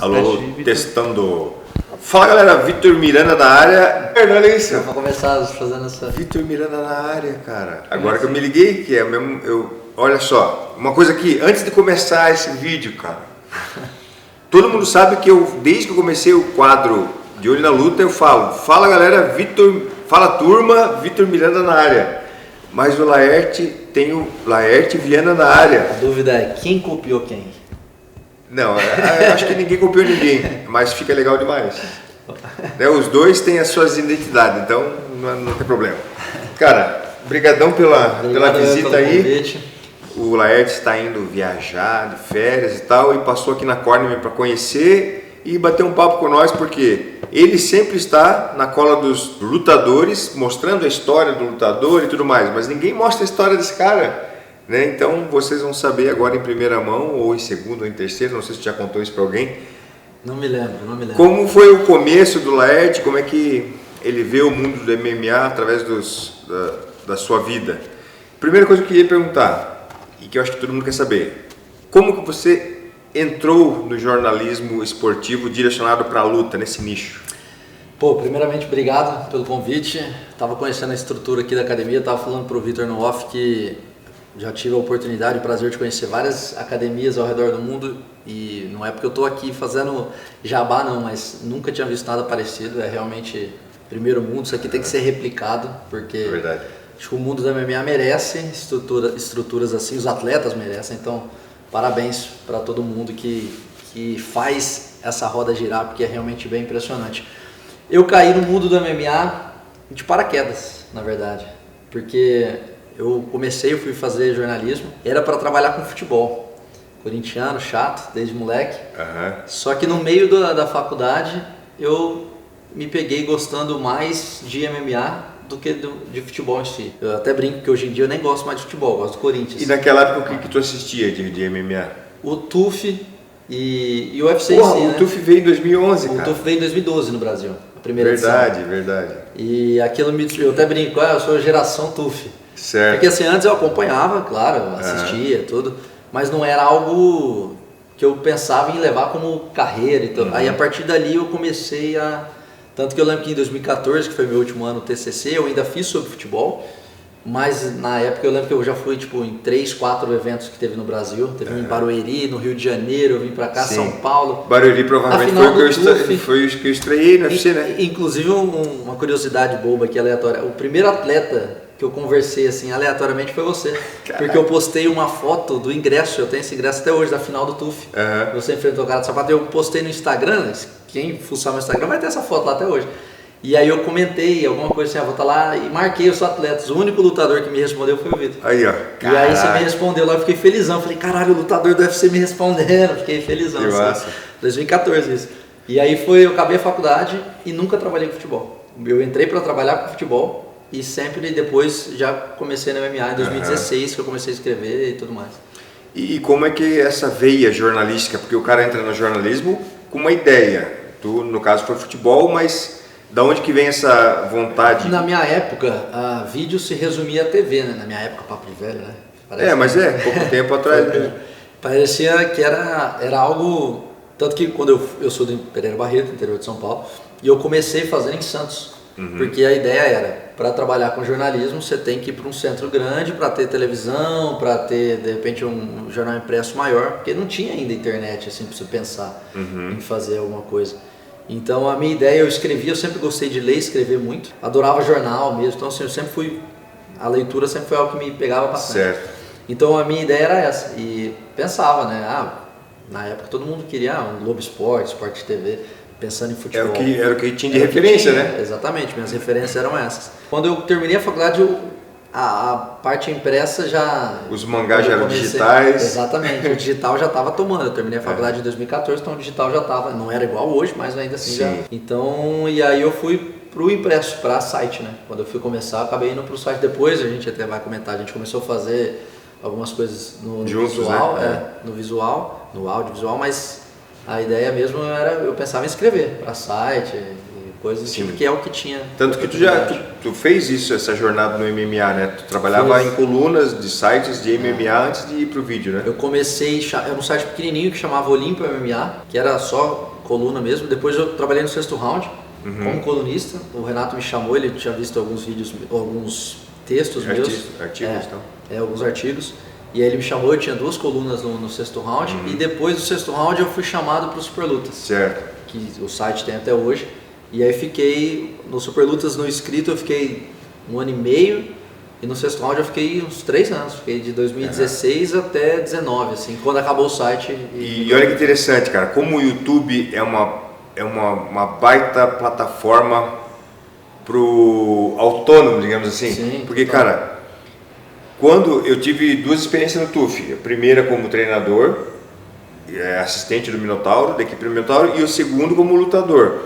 Alô, testando. Fala galera, Vitor Miranda na área. Olha isso. Eu vou começar fazendo essa. Vitor Miranda na área, cara. Agora que eu me liguei, que é mesmo. Olha só, uma coisa aqui, antes de começar esse vídeo, cara. Todo mundo sabe que desde que eu comecei o quadro de Olho na Luta, eu falo. Fala galera, fala turma, Vitor Miranda na área. Mas o Laerte tem o Laerte Viana na área. A dúvida é quem copiou quem? Não, acho que ninguém copiou ninguém, mas fica legal demais. Né, os dois têm as suas identidades, então não tem problema. Cara, brigadão pela visita aí. Convite. O Laerte está indo viajar de férias e tal, e passou aqui na Cornerman para conhecer e bater um papo com nós, porque ele sempre está na cola dos lutadores, mostrando a história do lutador e tudo mais, mas ninguém mostra a história desse cara. Né? Então vocês vão saber agora em primeira mão, ou em segunda ou em terceira, não sei se já contou isso para alguém. Não me lembro. Como foi o começo do Laerte, como é que ele vê o mundo do MMA através da sua vida. Primeira coisa que eu queria perguntar, e que eu acho que todo mundo quer saber, como que você entrou no jornalismo esportivo direcionado para a luta, nesse nicho? Pô, primeiramente, obrigado pelo convite. Estava conhecendo a estrutura aqui da academia, estava falando para o Vitor no off que já tive a oportunidade e o prazer de conhecer várias academias ao redor do mundo, e não é porque eu estou aqui fazendo jabá não, mas nunca tinha visto nada parecido. É realmente primeiro mundo, isso aqui tem que ser replicado, porque acho que o mundo da MMA merece estruturas assim, os atletas merecem, então parabéns para todo mundo que faz essa roda girar, porque é realmente bem impressionante. Eu caí no mundo do MMA de paraquedas, na verdade, porque eu fui fazer jornalismo, era para trabalhar com futebol, corintiano, chato, desde moleque, Só que no meio da faculdade eu me peguei gostando mais de MMA do que de futebol em si. Eu até brinco que hoje em dia eu nem gosto mais de futebol, eu gosto do Corinthians. E naquela época o que tu assistia de MMA? O TUF e o UFC Porra, em si, o né? TUF veio em 2011, cara. O TUF veio em 2012 no Brasil, a primeira edição. Verdade. E aquilo eu até brinco, eu sou geração TUF. Certo. Porque assim, antes eu acompanhava, claro, eu assistia tudo, mas não era algo que eu pensava em levar como carreira. Então, aí a partir dali eu comecei a... Tanto que eu lembro que em 2014, que foi meu último ano no TCC, eu ainda fiz sobre futebol, mas na época eu lembro que eu já fui em 3, 4 eventos que teve no Brasil. Teve um em Barueri, no Rio de Janeiro, eu vim pra cá, São Paulo. Barueri provavelmente foi o que eu estreiei no UFC, né? Inclusive uma curiosidade boba aqui, aleatória. O primeiro atleta que eu conversei assim aleatoriamente foi você. Caraca. Porque eu postei uma foto do ingresso, eu tenho esse ingresso até hoje, da final do TUF. Você enfrentou o cara de sapato, eu postei no Instagram, quem fuçar meu Instagram vai ter essa foto lá até hoje. E aí eu comentei alguma coisa assim, vou estar lá, e marquei os atletas. O único lutador que me respondeu foi o Vitor. Aí, ó. Caraca. E aí você me respondeu lá, eu fiquei felizão. Falei, caralho, o lutador do UFC me respondendo. Fiquei felizão. Que massa. 2014 isso. E aí eu acabei a faculdade e nunca trabalhei com futebol. Eu entrei para trabalhar com futebol e sempre depois já comecei na MMA em 2016, que eu comecei a escrever e tudo mais. E como é que essa veia jornalística, porque o cara entra no jornalismo com uma ideia. Tu, no caso, foi futebol, mas... Da onde que vem essa vontade? Na minha época, vídeo se resumia a TV, né? Na minha época, papo de velho, né? Pouco tempo atrás mesmo. Parecia que era algo... Tanto que quando eu sou do Pereira Barreto, interior de São Paulo, e eu comecei fazendo em Santos. Porque a ideia era, para trabalhar com jornalismo, você tem que ir para um centro grande, para ter televisão, para ter, de repente, um jornal impresso maior, porque não tinha ainda internet, assim, para você pensar em fazer alguma coisa. Então a minha ideia, eu sempre gostei de ler e escrever muito, adorava jornal mesmo, então assim, a leitura sempre foi algo que me pegava bastante. Certo. Então a minha ideia era essa, e pensava, né, na época todo mundo queria um Globo Esporte, Sport TV, pensando em futebol. Era o que tinha de referência, né? Exatamente, minhas referências eram essas. Quando eu terminei a faculdade, a parte impressa já... Os mangás já eram digitais. Exatamente, o digital já estava tomando. Eu terminei a faculdade em 2014, então o digital já estava, não era igual hoje, mas ainda assim já. Então, e aí eu fui pro impresso, para site, né? Quando eu fui começar, eu acabei indo pro site depois, a gente até vai comentar, a gente começou a fazer algumas coisas no visual, né? No visual, no audiovisual, mas a ideia mesmo era, eu pensava em escrever para site, coisas do tipo, que é o que tinha. Tanto que tu fez isso, essa jornada no MMA, né? Tu trabalhava em colunas de sites de MMA antes de ir pro vídeo, né? Eu comecei, era um site pequenininho que chamava Olympia MMA, que era só coluna mesmo. Depois eu trabalhei no Sexto Round como colunista. O Renato me chamou, ele tinha visto alguns vídeos, alguns textos meus. Artigos, então. Alguns artigos. E aí ele me chamou, eu tinha 2 colunas no Sexto Round. E depois do Sexto Round eu fui chamado para o Super Lutas. Certo. Que o site tem até hoje. E aí fiquei no Super Lutas no inscrito, eu fiquei 1 ano e meio. E no Sexto Round eu fiquei uns 3 anos. Fiquei de 2016 até 2019, assim, quando acabou o site. E olha que interessante, cara. Como o YouTube é uma baita plataforma pro autônomo, digamos assim. Sim, porque, cara, quando eu tive 2 experiências no TUF. A primeira como treinador, assistente do Minotauro, da equipe do Minotauro, e o segundo como lutador.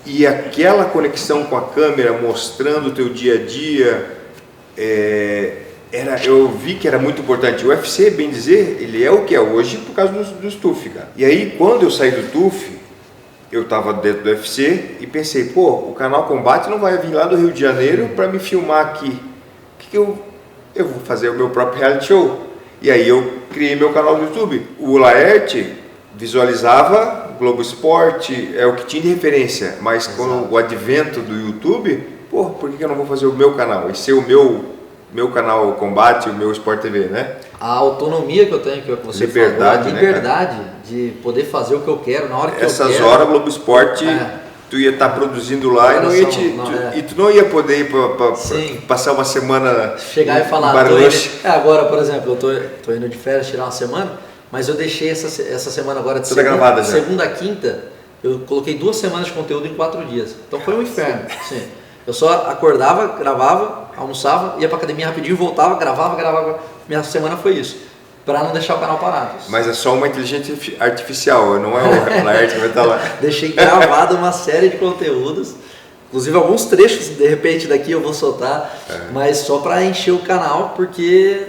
E aquela conexão com a câmera, mostrando o teu dia a dia, eu vi que era muito importante. O UFC, bem dizer, ele é o que é hoje por causa dos TUF, cara. E aí, quando eu saí do TUF, eu estava dentro do UFC e pensei, o canal Combate não vai vir lá do Rio de Janeiro para me filmar aqui. O que eu vou fazer o meu próprio reality show. E aí eu criei meu canal no YouTube. O Laerte visualizava Globo Esporte, é o que tinha de referência, mas com o advento do YouTube, por que eu não vou fazer o meu canal? E ser o meu canal Combate, o meu Sport TV, né? A autonomia que eu tenho, que é o que você falou, a liberdade, né, de poder fazer o que eu quero, na hora que eu quero. Essas horas, Globo Esporte, tu ia estar produzindo lá e tu não ia poder ir para passar uma semana. Chegar e falar, agora, por exemplo, eu tô indo de férias tirar uma semana, mas eu deixei essa semana agora de segunda a quinta, eu coloquei 2 semanas de conteúdo em 4 dias. Então foi um inferno. Sim. Eu só acordava, gravava, almoçava, ia pra academia rapidinho, voltava, gravava. Minha semana foi isso. Pra não deixar o canal parado. Mas é só uma inteligência artificial, não é o Laerte que vai estar lá. Deixei gravado uma série de conteúdos, inclusive alguns trechos, de repente daqui eu vou soltar, mas só pra encher o canal, porque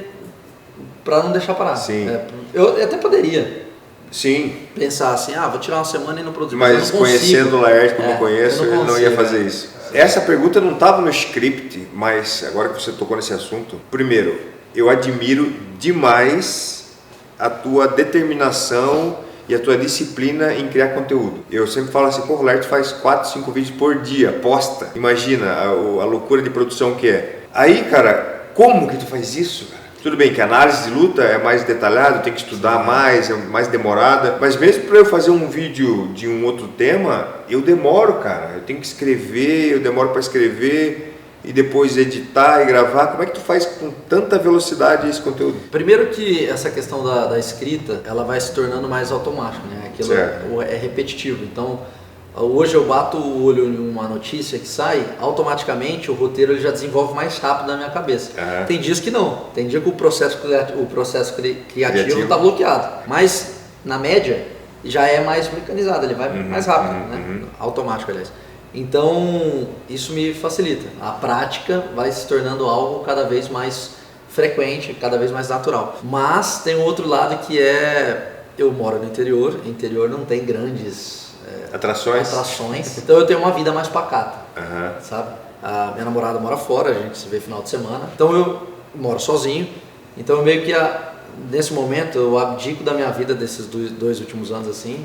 pra não deixar parado. Sim. Eu até poderia. Sim. Pensar assim, vou tirar uma semana e não produzir. Mas conhecendo o Laerte como eu conheço, ele não ia fazer isso. Essa pergunta não estava no script, mas agora que você tocou nesse assunto, primeiro, eu admiro demais a tua determinação e a tua disciplina em criar conteúdo. Eu sempre falo assim, o Laerte faz 4, 5 vídeos por dia, posta. Imagina a loucura de produção que é. Aí, cara, como que tu faz isso, cara? Tudo bem que a análise de luta é mais detalhada, tem que estudar mais, é mais demorada, mas mesmo para eu fazer um vídeo de um outro tema, eu demoro, cara. Eu tenho que escrever, eu demoro para escrever e depois editar e gravar. Como é que tu faz com tanta velocidade esse conteúdo? Primeiro que essa questão da escrita, ela vai se tornando mais automática, né? Aquilo é repetitivo. Então, hoje eu bato o olho em uma notícia que sai, automaticamente o roteiro ele já desenvolve mais rápido na minha cabeça. Tem dias que não, tem dia que o processo criativo está bloqueado, mas na média já é mais mecanizado, ele vai mais rápido, né? Automático, aliás. Então isso me facilita, a prática vai se tornando algo cada vez mais frequente, cada vez mais natural. Mas tem um outro lado que eu moro no interior não tem grandes atrações, então eu tenho uma vida mais pacata, sabe? A minha namorada mora fora, a gente se vê final de semana, então eu moro sozinho, então meio que nesse momento eu abdico da minha vida desses 2 últimos anos assim,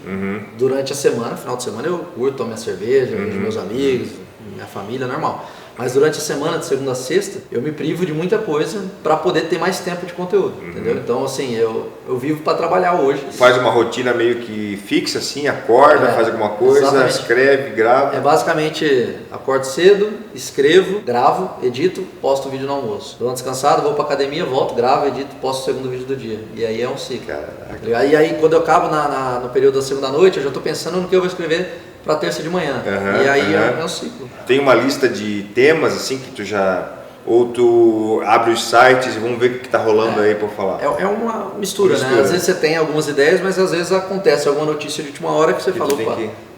durante a semana, final de semana eu curto, tomo minha cerveja, vejo meus amigos, minha família, normal. Mas durante a semana, de segunda a sexta, eu me privo de muita coisa para poder ter mais tempo de conteúdo, entendeu? Então, assim, eu vivo para trabalhar hoje. Faz uma rotina meio que fixa, assim, acorda, faz alguma coisa, escreve, grava. Basicamente, acordo cedo, escrevo, gravo, edito, posto o vídeo no almoço. Dou uma descansada, vou para academia, volto, gravo, edito, posto o segundo vídeo do dia. E aí é um ciclo. Caraca. E aí, quando eu acabo no período da segunda noite, eu já estou pensando no que eu vou escrever para terça de manhã. E aí é um ciclo. Tem uma lista de temas assim que tu já... Ou tu abre os sites e vamos ver o que está rolando aí para falar? É uma mistura, né? Às vezes você tem algumas ideias, mas às vezes acontece alguma notícia de última hora que você falou,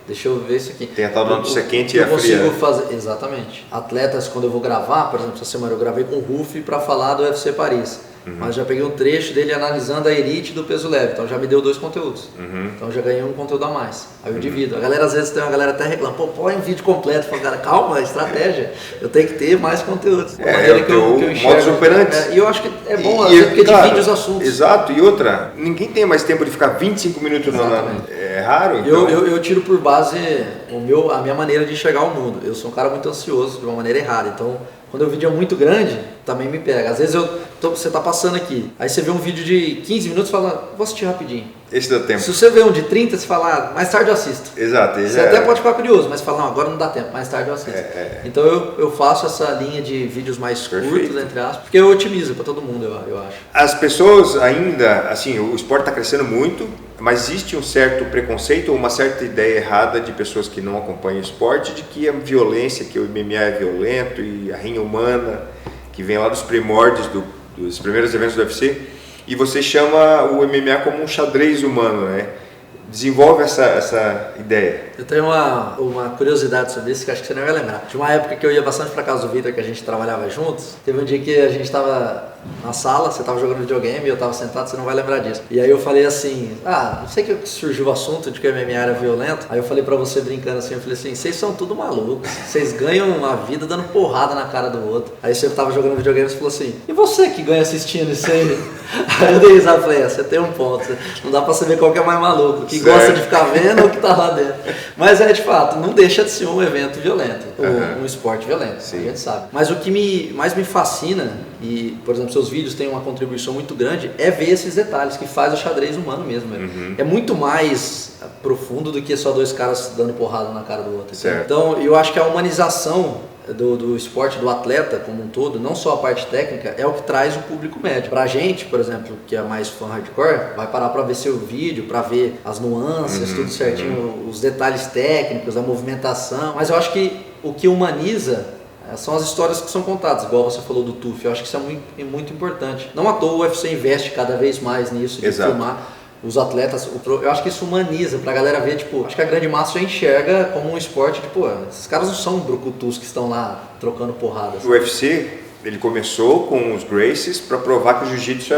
deixa eu ver isso aqui. Tem a tal da notícia quente e a fria. Eu consigo fazer, exatamente. Atletas, quando eu vou gravar, por exemplo, essa semana eu gravei com o Rufi para falar do UFC Paris. mas já peguei um trecho dele analisando a elite do peso leve, então já me deu 2 conteúdos. Então já ganhei um conteúdo a mais. Aí eu divido. A galera, às vezes, tem uma galera até reclama, pô, põe um vídeo completo. Fala, cara, calma, é estratégia. Eu tenho que ter mais conteúdos. É maneira que eu enxergo. E eu acho que é bom, às vezes, porque divide os assuntos. Exato. E outra, ninguém tem mais tempo de ficar 25 minutos é raro. Então... Eu tiro por base a minha maneira de enxergar o mundo. Eu sou um cara muito ansioso, de uma maneira errada. Então, quando o vídeo é muito grande, também me pega. Às vezes você tá passando aqui, aí você vê um vídeo de 15 minutos e fala, vou assistir rapidinho. Esse dá tempo. Se você vê um de 30, você fala, mais tarde eu assisto. Exato. Você até pode ficar curioso, mas fala, não, agora não dá tempo, mais tarde eu assisto. Então eu faço essa linha de vídeos mais curtos, entre aspas, porque eu otimizo para todo mundo, eu acho. As pessoas ainda, assim, o esporte está crescendo muito, mas existe um certo preconceito ou uma certa ideia errada de pessoas que não acompanham o esporte, de que a violência, que o MMA é violento e a rinha humana, que vem lá dos primórdios, dos primeiros eventos do UFC, e você chama o MMA como um xadrez humano, né? Desenvolve essa ideia. Eu tenho uma curiosidade sobre isso que acho que você não vai lembrar. De uma época que eu ia bastante para casa do Vitor, que a gente trabalhava juntos, teve um dia que a gente estava na sala, você estava jogando videogame e eu estava sentado, você não vai lembrar disso. E aí eu falei assim, não sei que surgiu o assunto de que o MMA era violento. Aí eu falei para você brincando assim, eu falei assim, vocês são tudo malucos, vocês ganham a vida dando porrada na cara do outro. Aí você estava jogando videogame e você falou assim, e você que ganha assistindo isso aí? Aí eu dei risada e falei, você tem um ponto, não dá para saber qual que é mais maluco, que gosta de ficar vendo ou que tá lá dentro. Mas de fato, não deixa de ser um evento violento, ou um esporte violento, a gente sabe. Mas o que mais me fascina, e por exemplo, seus vídeos têm uma contribuição muito grande, é ver esses detalhes que faz o xadrez humano mesmo. É muito mais profundo do que só 2 caras dando porrada na cara do outro. Então, eu acho que a humanização do esporte, do atleta como um todo, não só a parte técnica, é o que traz o público médio. Pra gente, por exemplo, que é mais fã hardcore, vai parar pra ver seu vídeo, pra ver as nuances, tudo certinho, os detalhes técnicos, a movimentação. Mas eu acho que o que humaniza são as histórias que são contadas, igual você falou do TUF. Eu acho que isso é muito importante. Não à toa o UFC investe cada vez mais nisso, de filmar os atletas. Eu acho que isso humaniza pra galera ver, tipo, acho que a grande massa já enxerga como um esporte, tipo, esses caras não são brucutus que estão lá trocando porradas. O UFC, ele começou com os Gracies para provar que o jiu-jitsu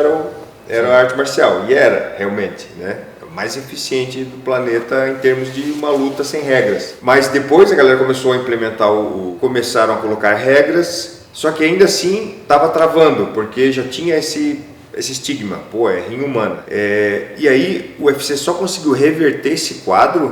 era uma arte marcial, e era realmente, né? Mais eficiente do planeta em termos de uma luta sem regras. Mas depois a galera começou a implementar começaram a colocar regras, só que ainda assim estava travando, porque já tinha esse estigma, é rinha humana. E aí o UFC só conseguiu reverter esse quadro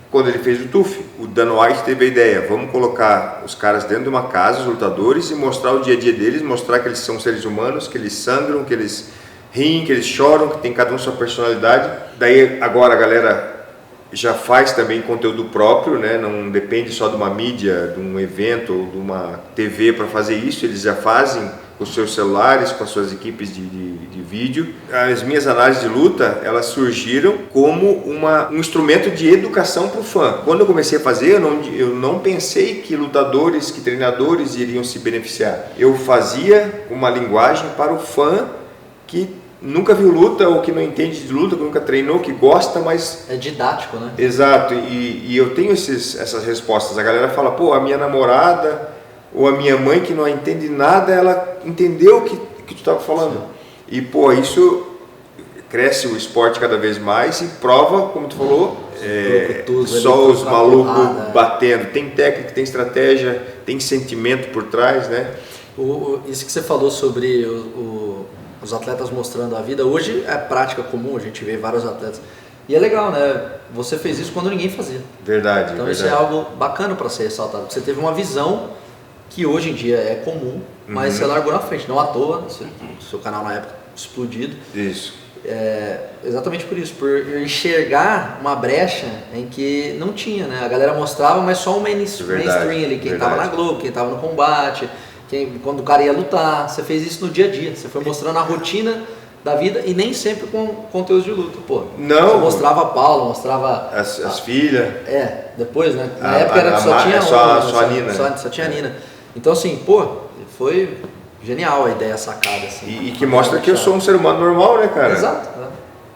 quando ele fez o TUF. O Dan White teve a ideia, vamos colocar os caras dentro de uma casa, os lutadores, e mostrar o dia a dia deles, mostrar que eles são seres humanos, que eles sangram, que eles riem, que eles choram, que tem cada um sua personalidade. Daí agora a galera já faz também conteúdo próprio, né? Não depende só de uma mídia, de um evento ou de uma TV para fazer isso, eles já fazem com os seus celulares, com as suas equipes de vídeo. As minhas análises de luta, elas surgiram como um instrumento de educação para o fã. Quando eu comecei a fazer, eu não pensei que lutadores, que treinadores iriam se beneficiar. Eu fazia uma linguagem para o fã que nunca viu luta ou que não entende de luta, que nunca treinou, que gosta, mas... É didático, né? Exato, e eu tenho essas respostas. A galera fala, a minha namorada ou a minha mãe que não entende nada, ela entendeu o que tu estava falando. Sim. E isso cresce o esporte cada vez mais e prova, como tu falou, só os malucos batendo. Tem técnica, tem estratégia, tem sentimento por trás, né? Isso que você falou sobre os atletas mostrando a vida, hoje é prática comum, a gente vê vários atletas. E é legal, né? Você fez isso quando ninguém fazia. Verdade. Então isso é algo bacana para ser ressaltado. Você teve uma visão que hoje em dia é comum, mas você largou na frente. Não à toa, seu canal na época explodido. Isso. Exatamente por isso, por enxergar uma brecha em que não tinha, né? A galera mostrava, mas só o mainstream ali, quem estava na Globo, quem estava no combate, quando o cara ia lutar. Você fez isso no dia a dia, você foi mostrando a rotina da vida e nem sempre com conteúdo de luta. Não. Você mostrava a Paula, mostrava as filhas. Depois, né? Na época era só tinha só a Nina. Só tinha a Nina. Então assim, foi genial a ideia sacada assim. E que mostra que eu sou um ser humano normal, né, cara? Exato.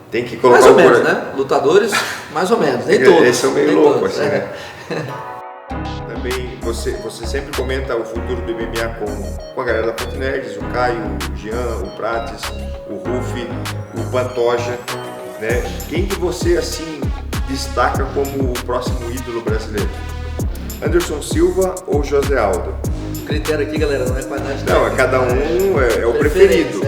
Tem que colocar mais ou menos, né? Lutadores, mais ou menos, nem todos. Eles são meio loucos, assim, né? Também você sempre comenta o futuro do MMA com a galera da Ponte Nerds, o Caio, o Jean, o Prates, o Rufi, o Pantoja, né? Quem que você assim destaca como o próximo ídolo brasileiro? Anderson Silva ou José Aldo? O critério aqui, galera, não é qualidade técnica. Não, cada um é o preferido.